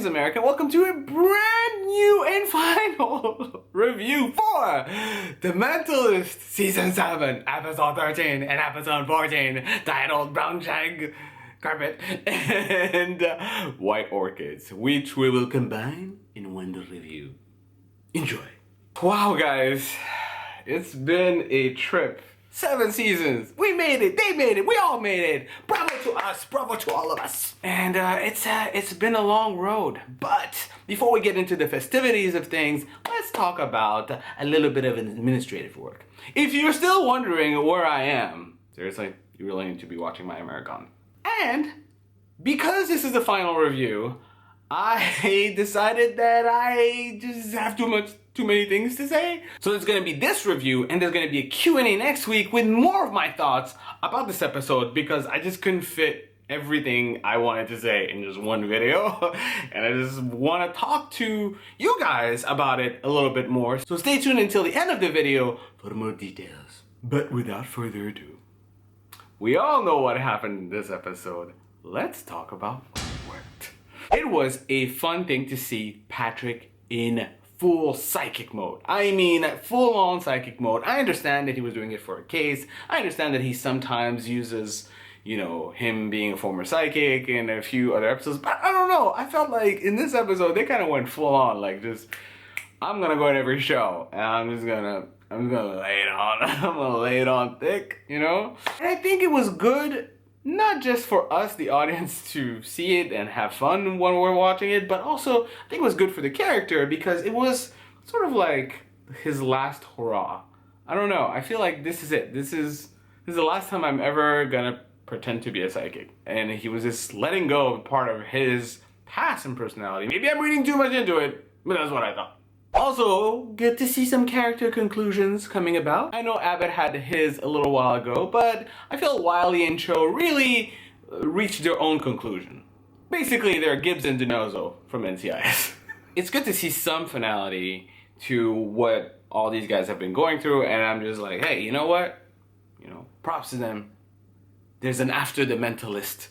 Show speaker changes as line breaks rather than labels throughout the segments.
is Americ, and welcome to a brand new and final review for The Mentalist Season 7, Episode 13 and Episode 14, titled Brown Shag Carpet and White Orchids, which we will combine in one review. Enjoy. Wow, guys, it's been a trip. 7 seasons. We made it. They made it. We all made it. Bravo to us. Bravo to all of us. And it's been a long road. But before we get into the festivities of things, let's talk about a little bit of administrative work. If you're still wondering where I am, seriously, you really need to be watching my Americ. And because this is the final review, I decided that I just have too many things to say. So there's gonna be this review and there's gonna be a Q&A next week with more of my thoughts about this episode because I just couldn't fit everything I wanted to say in just one video. And I just wanna talk to you guys about it a little bit more. So stay tuned until the end of the video for more details. But without further ado, we all know what happened in this episode. Let's talk about what worked. It was a fun thing to see Patrick in full psychic mode. I mean, full-on psychic mode. I understand that he was doing it for a case. I understand that he sometimes uses, you know, him being a former psychic in a few other episodes. But I don't know. I felt like in this episode, they kind of went full-on, like just, I'm gonna go in every show, and I'm gonna lay it on. I'm gonna lay it on thick, you know? And I think it was good, not just for us, the audience, to see it and have fun when we're watching it, but also I think it was good for the character because it was sort of like his last hurrah. I don't know. I feel like this is it. This is the last time I'm ever gonna pretend to be a psychic. And he was just letting go of part of his past and personality. Maybe I'm reading too much into it, but that's what I thought. Also, good to see some character conclusions coming about. I know Abbott had his a little while ago, but I feel Wiley and Cho really reached their own conclusion. Basically, they're Gibbs and DiNozzo from NCIS. It's good to see some finality to what all these guys have been going through, and I'm just like, hey, you know what? You know, props to them. There's an after the Mentalist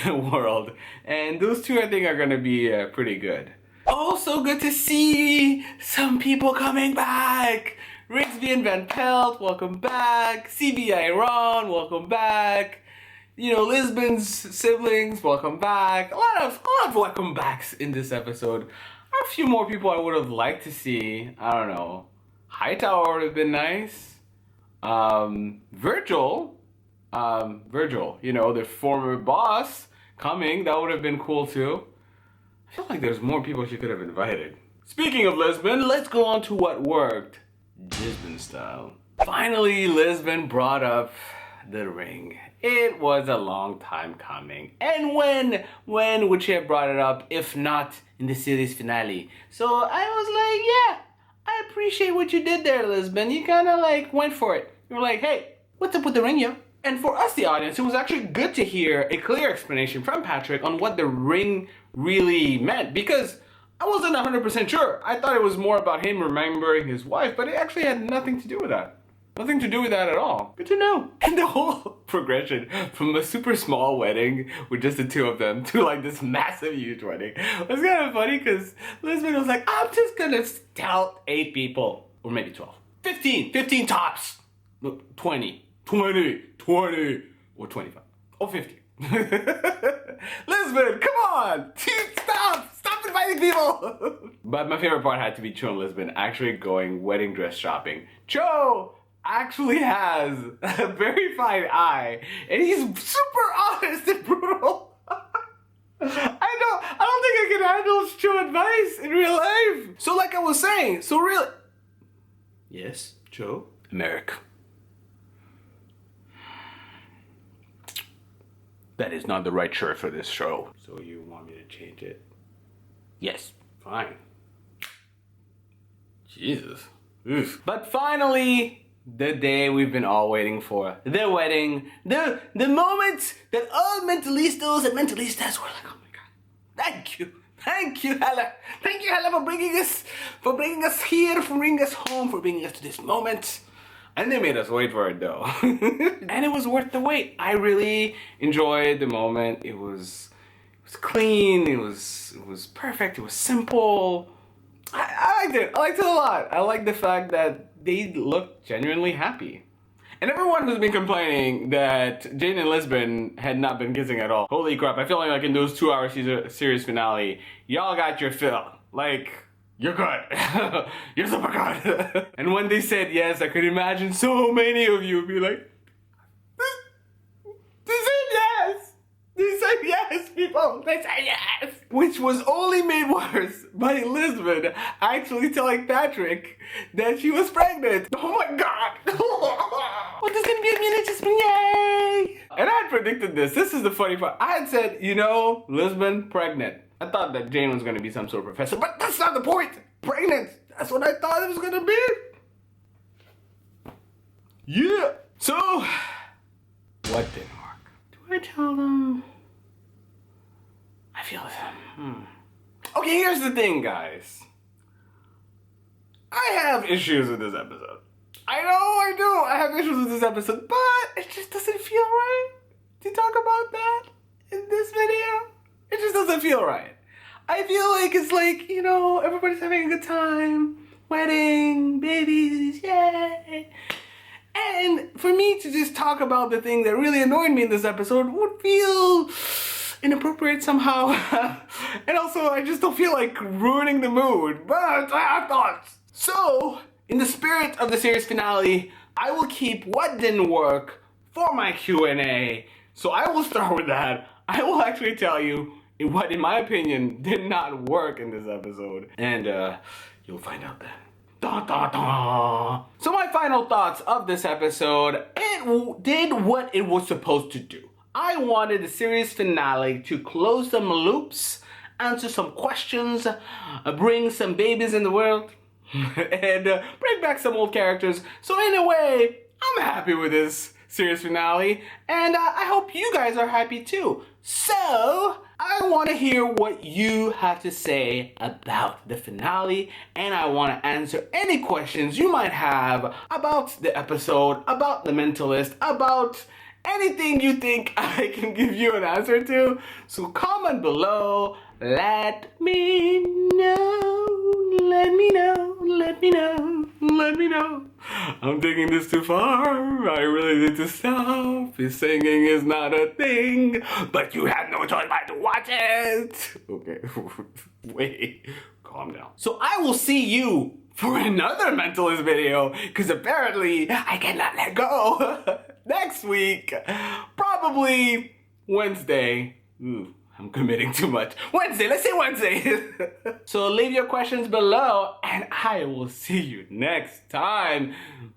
world, and those two I think are gonna be pretty good. Also good to see some people coming back. Rigsby and Van Pelt, welcome back. CBI Ron, welcome back. You know, Lisbon's siblings, welcome back. A lot of welcome backs in this episode. A few more people I would have liked to see. I don't know. Hightower would have been nice. Virgil, you know, the former boss coming, that would have been cool too. I feel like there's more people she could have invited. Speaking of Lisbon, let's go on to what worked, Jisbon style. Finally, Lisbon brought up the ring. It was a long time coming. And when would she have brought it up if not in the series finale? So I was like, yeah, I appreciate what you did there, Lisbon. You kind of like went for it. You were like, hey, what's up with the ring, yo? And for us, the audience, it was actually good to hear a clear explanation from Patrick on what the ring really meant, because I wasn't 100% sure. I thought it was more about him remembering his wife, but it actually had nothing to do with that. Nothing to do with that at all. Good to know. And the whole progression from a super small wedding with just the two of them to like this massive, huge wedding was kind of funny because Lisbon was like, I'm just gonna tell 8 people, or maybe 12, 15 tops, 20, or 25, or 50. Lisbon, come on! Stop inviting people! But my favorite part had to be Cho and Lisbon actually going wedding dress shopping. Cho actually has a very fine eye, and he's super honest and brutal. I don't think I can handle Cho advice in real life. So like I was saying, yes, Cho, Americ. That is not the right shirt for this show. So you want me to change it? Yes, fine. Jesus. Oof. But finally, the day we've been all waiting for. The wedding. The moment that all mentalistas and mentalistas were like, oh my God. Thank you. Thank you, Hella. Thank you, Hella, for bringing us here, for bringing us home, for bringing us to this moment. And they made us wait for it though. And it was worth the wait. I really enjoyed the moment. It was was clean. It was perfect. It was simple. I liked it. I liked it a lot. I like the fact that they looked genuinely happy. And everyone who's been complaining that Jane and Lisbon had not been kissing at all, holy crap, I feel like in those 2-hour series finale, y'all got your fill. Like, you're good. You're super good. And when they said yes, I could imagine so many of you be like, they said yes! They said yes, people! They said yes! Which was only made worse by Lisbon actually telling Patrick that she was pregnant. Oh my god! Well, there's gonna be a minute, Jisbon, yay! And I had predicted this. This is the funny part. I had said, you know, Lisbon, pregnant. I thought that Jane was gonna be some sort of professor, but that's not the point! Pregnant! That's what I thought it was gonna be! Yeah! So, what didn't work? Do I tell them? I feel Okay, here's the thing, guys. I have issues with this episode. I know I do. I have issues with this episode, but it just doesn't feel right to talk about that in this video. It just doesn't feel right. I feel like it's like, you know, everybody's having a good time. Wedding, babies, yay. And for me to just talk about the thing that really annoyed me in this episode would feel inappropriate somehow. And also, I just don't feel like ruining the mood, but I have thoughts. So, in the spirit of the series finale, I will keep what didn't work for my Q&A. So I will start with that. I will actually tell you what, in my opinion, did not work in this episode. And you'll find out then. Da, da, da. So my final thoughts of this episode, it did what it was supposed to do. I wanted the series finale to close some loops, answer some questions, bring some babies in the world, and bring back some old characters. So in a way, I'm happy with this series finale, and I hope you guys are happy too. So, I want to hear what you have to say about the finale, and I want to answer any questions you might have about the episode, about The Mentalist, about anything you think I can give you an answer to. So comment below, let me know, let me know, let me know, let me know. I'm taking this too far, I really need to stop. His singing is not a thing, but you have no choice but to watch it. Okay, wait, calm down. So I will see you for another Mentalist video, because apparently I cannot let go. Next week, probably Wednesday. Ooh, I'm committing too much. Wednesday, let's say Wednesday. So leave your questions below and I will see you next time.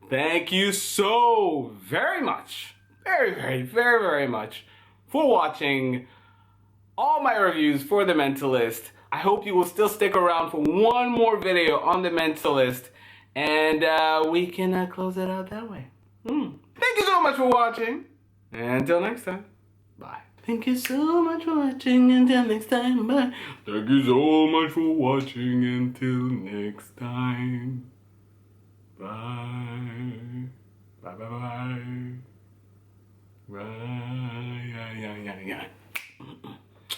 Thank you so very much, very much for watching all my reviews for The Mentalist. I hope you will still stick around for one more video on The Mentalist and we can close it out that way. Thank you so much for watching. Until next time, bye. Thank you so much for watching. Until next time, bye. Thank you so much for watching. Until next time, bye. Bye. Bye.